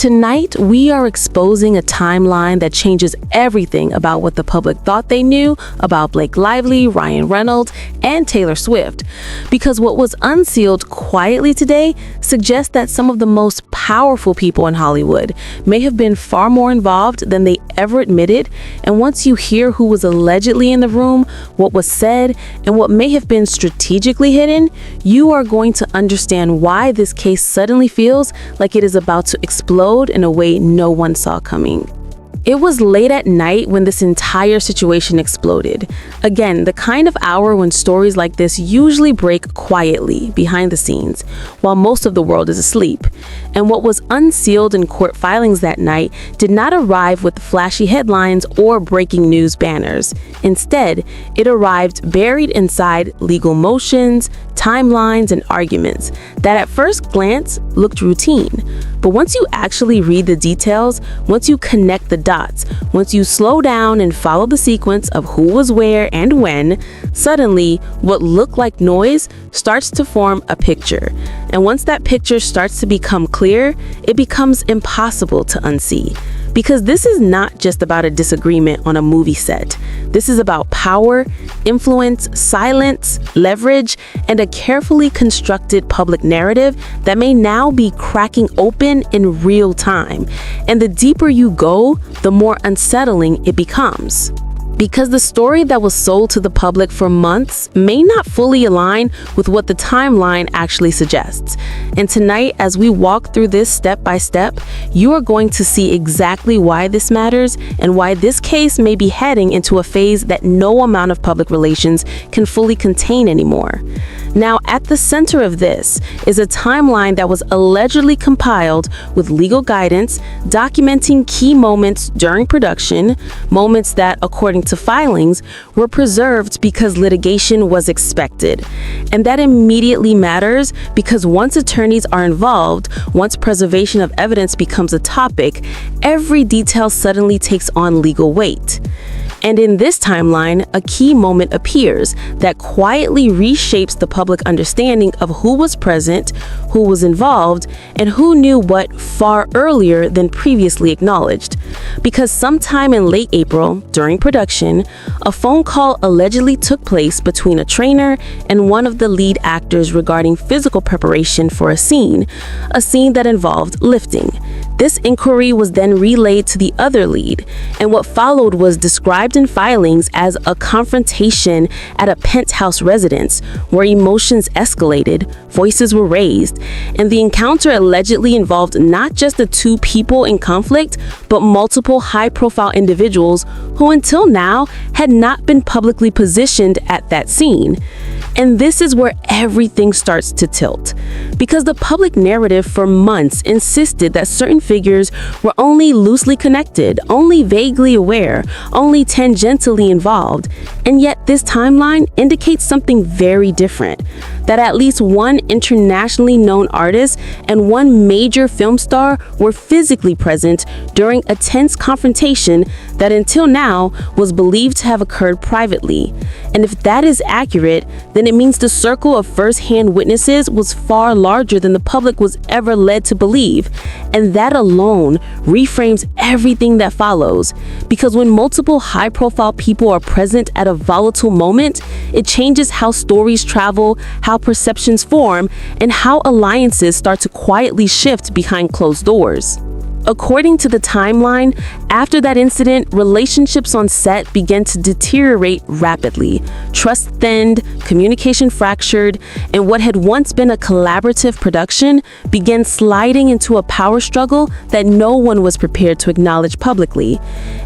Tonight, we are exposing a timeline that changes everything about what the public thought they knew about Blake Lively, Ryan Reynolds, and Taylor Swift. Because what was unsealed quietly today suggests that some of the most powerful people in Hollywood may have been far more involved than they ever admitted. And once you hear who was allegedly in the room, what was said, and what may have been strategically hidden, you are going to understand why this case suddenly feels like it is about to explode in a way no one saw coming. It was late at night when this entire situation exploded. Again, the kind of hour when stories like this usually break quietly behind the scenes, while most of the world is asleep. And what was unsealed in court filings that night did not arrive with flashy headlines or breaking news banners. Instead, it arrived buried inside legal motions, timelines, and arguments that at first glance looked routine. But once you actually read the details, once you connect the dots, once you slow down and follow the sequence of who was where and when, suddenly what looked like noise starts to form a picture. And once that picture starts to become clear, it becomes impossible to unsee. Because this is not just about a disagreement on a movie set. This is about power, influence, silence, leverage, and a carefully constructed public narrative that may now be cracking open in real time. And the deeper you go, the more unsettling it becomes. Because the story that was sold to the public for months may not fully align with what the timeline actually suggests. And tonight, as we walk through this step by step, you are going to see exactly why this matters and why this case may be heading into a phase that no amount of public relations can fully contain anymore. Now, at the center of this is a timeline that was allegedly compiled with legal guidance, documenting key moments during production, moments that, according to filings, were preserved because litigation was expected. And that immediately matters because once attorneys are involved, once preservation of evidence becomes a topic, every detail suddenly takes on legal weight. And in this timeline, a key moment appears that quietly reshapes the public understanding of who was present, who was involved, and who knew what far earlier than previously acknowledged. Because sometime in late April, during production, a phone call allegedly took place between a trainer and one of the lead actors regarding physical preparation for a scene that involved lifting. This inquiry was then relayed to the other lead, and what followed was described in filings as a confrontation at a penthouse residence where emotions escalated, voices were raised, and the encounter allegedly involved not just the two people in conflict, but multiple high-profile individuals who until now had not been publicly positioned at that scene. And this is where everything starts to tilt. Because the public narrative for months insisted that certain figures were only loosely connected, only vaguely aware, only tangentially involved. And yet this timeline indicates something very different. That at least one internationally known artist and one major film star were physically present during a tense confrontation that until now was believed to have occurred privately. And if that is accurate, then it means the circle of first-hand witnesses was far larger than the public was ever led to believe. And that alone reframes everything that follows. Because when multiple high-profile people are present at a volatile moment, it changes how stories travel, how perceptions form, and how alliances start to quietly shift behind closed doors. According to the timeline, after that incident, relationships on set began to deteriorate rapidly. Trust thinned, communication fractured, and what had once been a collaborative production began sliding into a power struggle that no one was prepared to acknowledge publicly.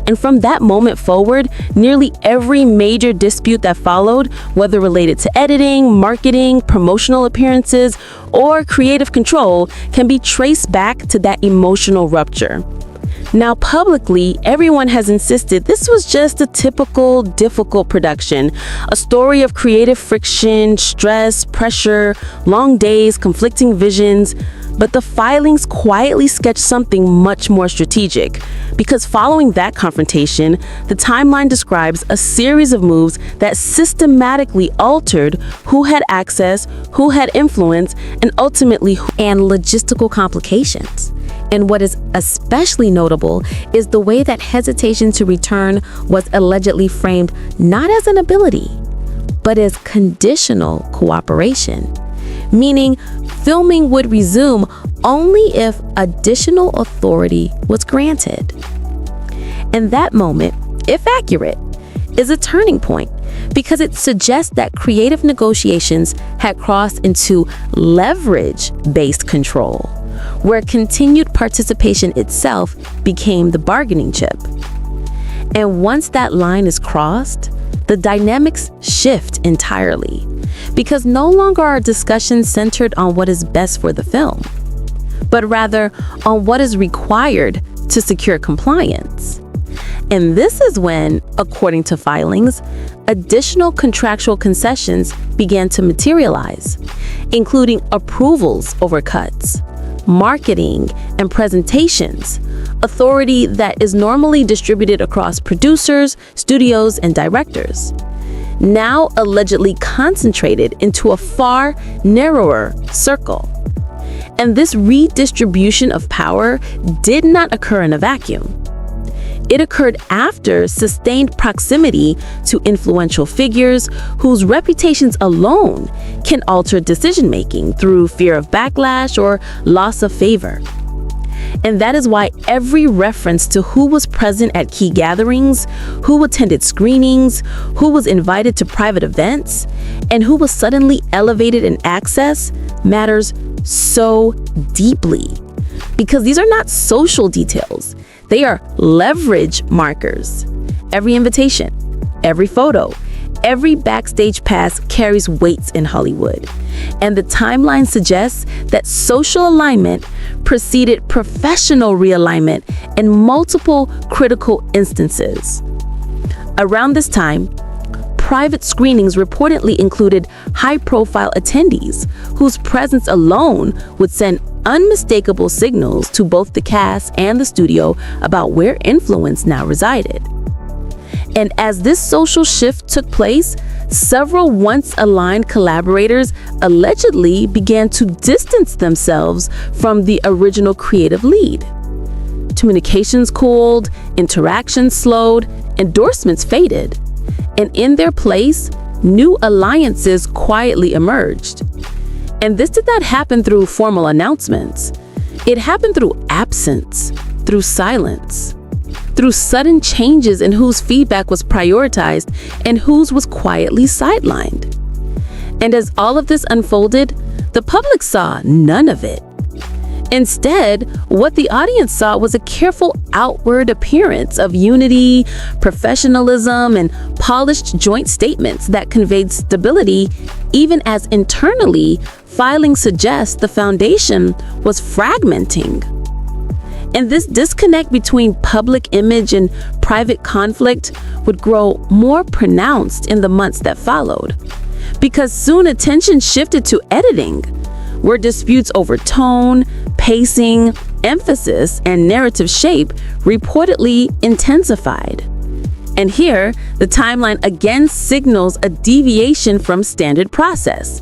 And from that moment forward, nearly every major dispute that followed, whether related to editing, marketing, promotional appearances, or creative control, can be traced back to that emotional rupture. Now, publicly, everyone has insisted this was just a typical, difficult production, a story of creative friction, stress, pressure, long days, conflicting visions. But the filings quietly sketch something much more strategic. Because following that confrontation, the timeline describes a series of moves that systematically altered who had access, who had influence, and ultimately and logistical complications. And what is especially notable is the way that hesitation to return was allegedly framed not as an ability, but as conditional cooperation, meaning filming would resume only if additional authority was granted. And that moment, if accurate, is a turning point because it suggests that creative negotiations had crossed into leverage-based control, where continued participation itself became the bargaining chip. And once that line is crossed, the dynamics shift entirely, because no longer are discussions centered on what is best for the film, but rather on what is required to secure compliance. And this is when, according to filings, additional contractual concessions began to materialize, including approvals over cuts, marketing, and presentations, authority that is normally distributed across producers, studios, and directors, now allegedly concentrated into a far narrower circle. And this redistribution of power did not occur in a vacuum. It occurred after sustained proximity to influential figures whose reputations alone can alter decision-making through fear of backlash or loss of favor. And that is why every reference to who was present at key gatherings, who attended screenings, who was invited to private events, and who was suddenly elevated in access matters so deeply. Because these are not social details. They are leverage markers. Every invitation, every photo, every backstage pass carries weights in Hollywood. And the timeline suggests that social alignment preceded professional realignment in multiple critical instances. Around this time, private screenings reportedly included high-profile attendees whose presence alone would send unmistakable signals to both the cast and the studio about where influence now resided. And as this social shift took place, several once-aligned collaborators allegedly began to distance themselves from the original creative lead. Communications cooled, interactions slowed, endorsements faded, and in their place, new alliances quietly emerged. And this did not happen through formal announcements. It happened through absence, through silence, through sudden changes in whose feedback was prioritized and whose was quietly sidelined. And as all of this unfolded, the public saw none of it. Instead, what the audience saw was a careful outward appearance of unity, professionalism, and polished joint statements that conveyed stability, even as internally, filing suggests the foundation was fragmenting. And this disconnect between public image and private conflict would grow more pronounced in the months that followed, because soon attention shifted to editing, where disputes over tone, pacing, emphasis, and narrative shape reportedly intensified. And here, the timeline again signals a deviation from standard process.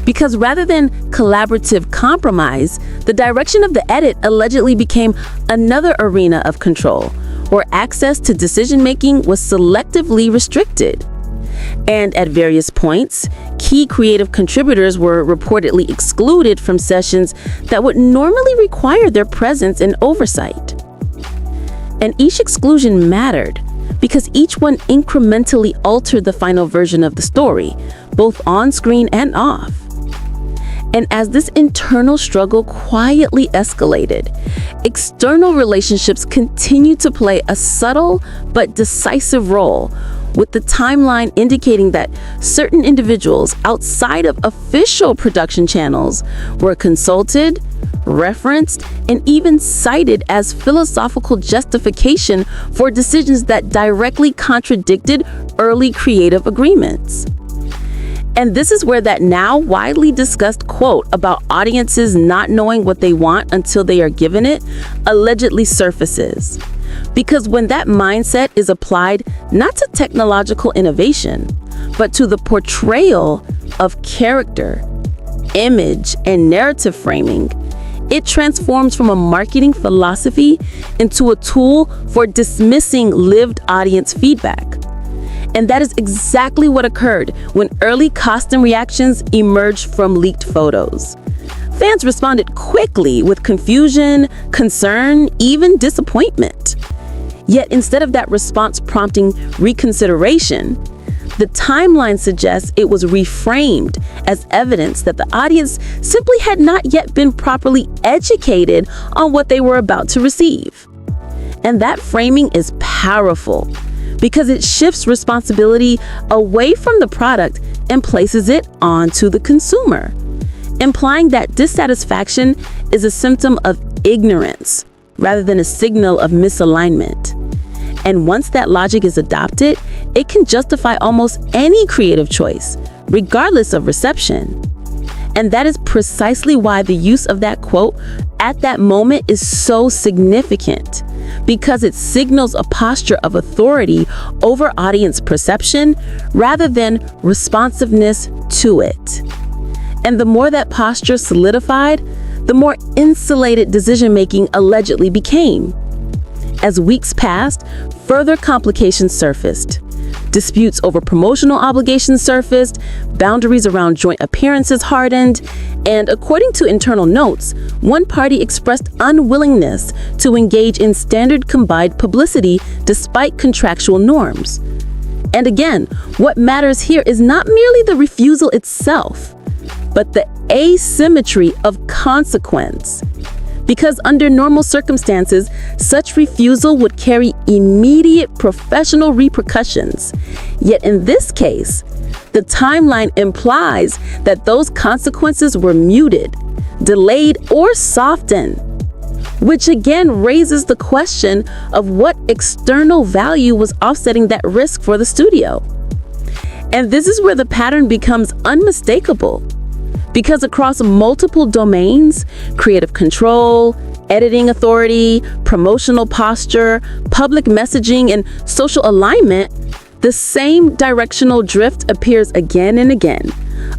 Because rather than collaborative compromise, the direction of the edit allegedly became another arena of control, where access to decision-making was selectively restricted. And at various points, key creative contributors were reportedly excluded from sessions that would normally require their presence and oversight. And each exclusion mattered because each one incrementally altered the final version of the story, both on screen and off. And as this internal struggle quietly escalated, external relationships continued to play a subtle but decisive role, with the timeline indicating that certain individuals outside of official production channels were consulted, referenced, and even cited as philosophical justification for decisions that directly contradicted early creative agreements. And this is where that now widely discussed quote about audiences not knowing what they want until they are given it allegedly surfaces. Because when that mindset is applied not to technological innovation, but to the portrayal of character, image, and narrative framing, It transforms from a marketing philosophy into a tool for dismissing lived audience feedback. And that is exactly what occurred when early costume reactions emerged from leaked photos. Fans responded quickly with confusion, concern, even disappointment. Yet instead of that response prompting reconsideration, the timeline suggests it was reframed as evidence that the audience simply had not yet been properly educated on what they were about to receive. And that framing is powerful because it shifts responsibility away from the product and places it onto the consumer, implying that dissatisfaction is a symptom of ignorance rather than a signal of misalignment. And once that logic is adopted, it can justify almost any creative choice, regardless of reception. And that is precisely why the use of that quote at that moment is so significant, because it signals a posture of authority over audience perception rather than responsiveness to it. And the more that posture solidified, the more insulated decision-making allegedly became. As weeks passed, further complications surfaced. Disputes over promotional obligations surfaced, boundaries around joint appearances hardened, and according to internal notes, one party expressed unwillingness to engage in standard combined publicity despite contractual norms. And again, what matters here is not merely the refusal itself, but the asymmetry of consequence. Because under normal circumstances, such refusal would carry immediate professional repercussions. Yet in this case, the timeline implies that those consequences were muted, delayed, or softened, which again raises the question of what external value was offsetting that risk for the studio. And this is where the pattern becomes unmistakable. Because across multiple domains, creative control, editing authority, promotional posture, public messaging, and social alignment, the same directional drift appears again and again,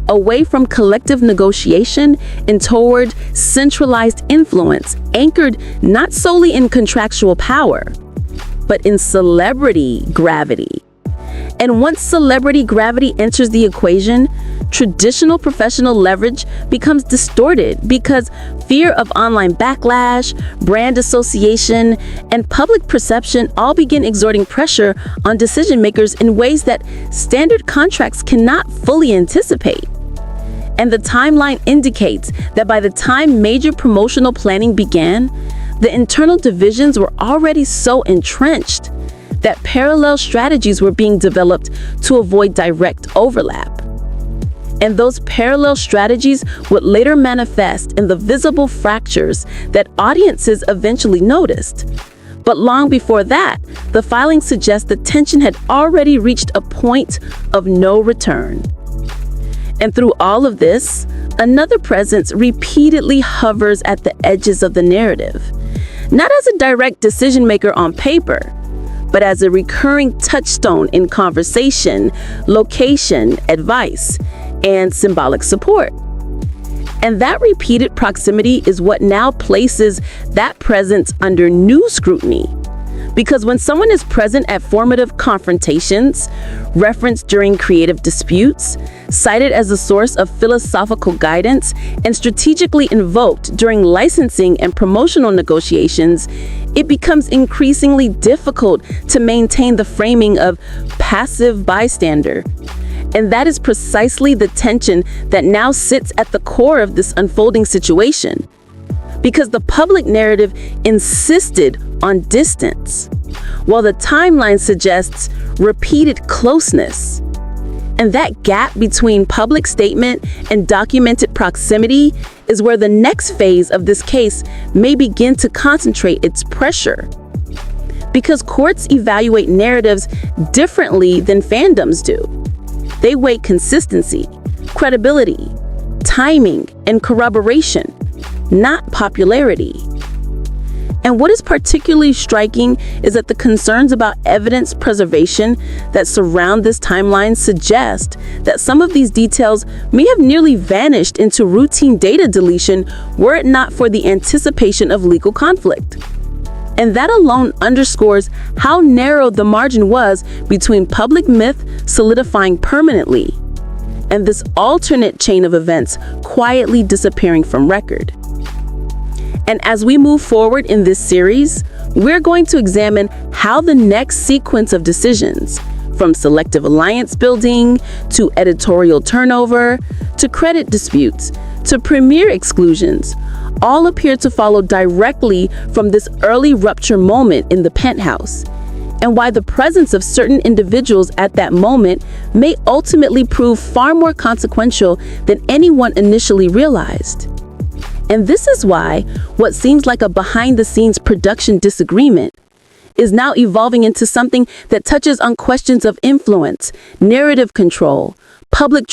away from collective negotiation and toward centralized influence, anchored not solely in contractual power, but in celebrity gravity. And once celebrity gravity enters the equation, traditional professional leverage becomes distorted because fear of online backlash, brand association, and public perception all begin exerting pressure on decision makers in ways that standard contracts cannot fully anticipate. And the timeline indicates that by the time major promotional planning began, the internal divisions were already so entrenched that parallel strategies were being developed to avoid direct overlap. And those parallel strategies would later manifest in the visible fractures that audiences eventually noticed. But long before that, the filing suggests the tension had already reached a point of no return. And through all of this, another presence repeatedly hovers at the edges of the narrative, not as a direct decision maker on paper, but as a recurring touchstone in conversation, location, advice, and symbolic support. And that repeated proximity is what now places that presence under new scrutiny. Because when someone is present at formative confrontations, referenced during creative disputes, cited as a source of philosophical guidance, and strategically invoked during licensing and promotional negotiations, it becomes increasingly difficult to maintain the framing of passive bystander. And that is precisely the tension that now sits at the core of this unfolding situation. Because the public narrative insisted on distance, while the timeline suggests repeated closeness. And that gap between public statement and documented proximity is where the next phase of this case may begin to concentrate its pressure. Because courts evaluate narratives differently than fandoms do. They weigh consistency, credibility, timing, and corroboration, not popularity. And what is particularly striking is that the concerns about evidence preservation that surround this timeline suggest that some of these details may have nearly vanished into routine data deletion were it not for the anticipation of legal conflict. And that alone underscores how narrow the margin was between public myth solidifying permanently and this alternate chain of events quietly disappearing from record. And as we move forward in this series, we're going to examine how the next sequence of decisions, from selective alliance building to editorial turnover to credit disputes to premier exclusions, all appear to follow directly from this early rupture moment in the penthouse, and why the presence of certain individuals at that moment may ultimately prove far more consequential than anyone initially realized. And this is why what seems like a behind-the-scenes production disagreement is now evolving into something that touches on questions of influence, narrative control, public